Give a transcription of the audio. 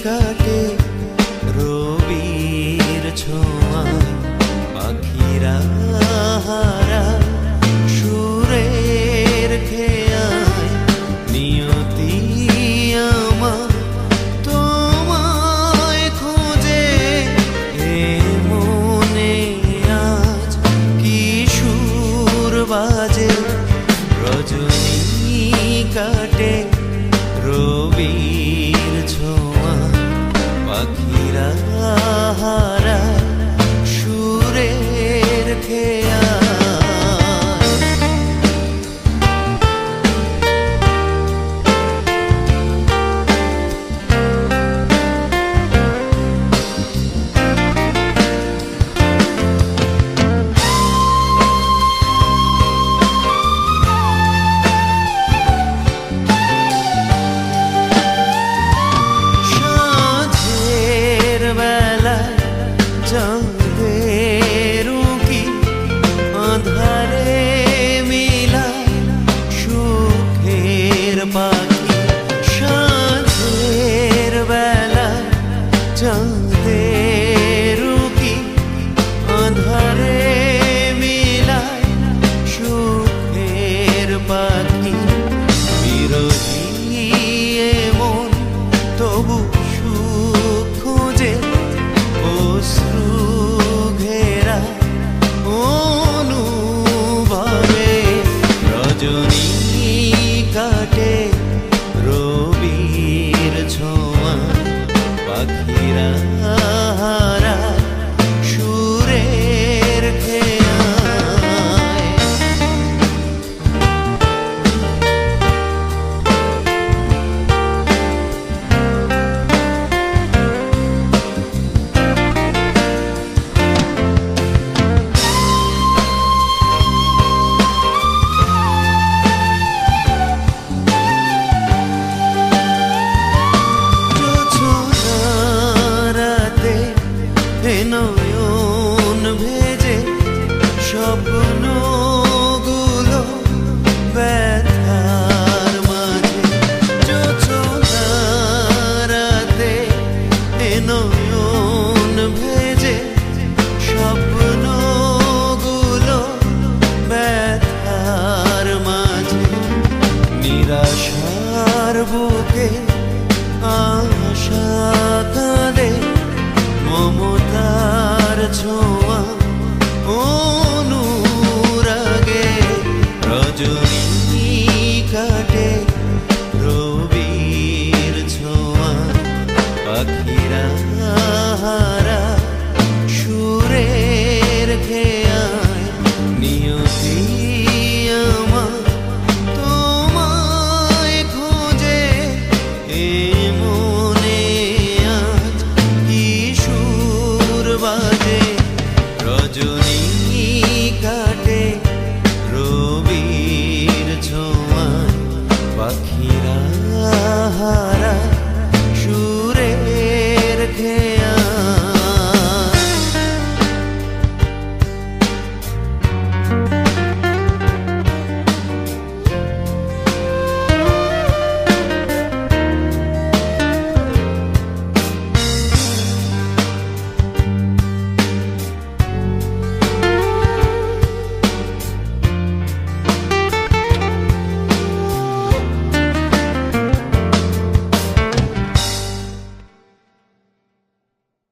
কাটে রবির ছোঁয়ায়, পাখিরা হারায় সুরের খেয়ায়। নিয়তি আমার তোমায় খোঁজে, এ মনে আজ কি সুর বাজে। রজনী কাটে রবির ছোঁয়ায়, পাখিরা হারায় সুরের খেয়ায়। চাঁদের উঁকি আঁধারে মিলায় সুখের পাখি। সাঁঝের বেলায় চাঁদের উঁকি আঁধারে মিলায় সুখের পাখি। বিরোহী এমন তবু সুখ খোঁজে, অশ্রু ঘেরা অনুভবে। রজনী কাটে রবির ছোঁয়ায়, পাখিরা হারায় সুরের খেয়ায়। নয়ন ভেজে স্বপ্নগুলো ব্যথার মাঝে। জোছনা রাতে নয়ন ভেজে স্বপ্নগুলো ব্যথার মাঝে। নিরাশার বুকে আশা কাঁদে, মমতার ছোঁয়া অনুরাগে। রজনী কাটে রবির ছোঁয়ায়, পাখিরা হারায় সুরের খেয়ায়।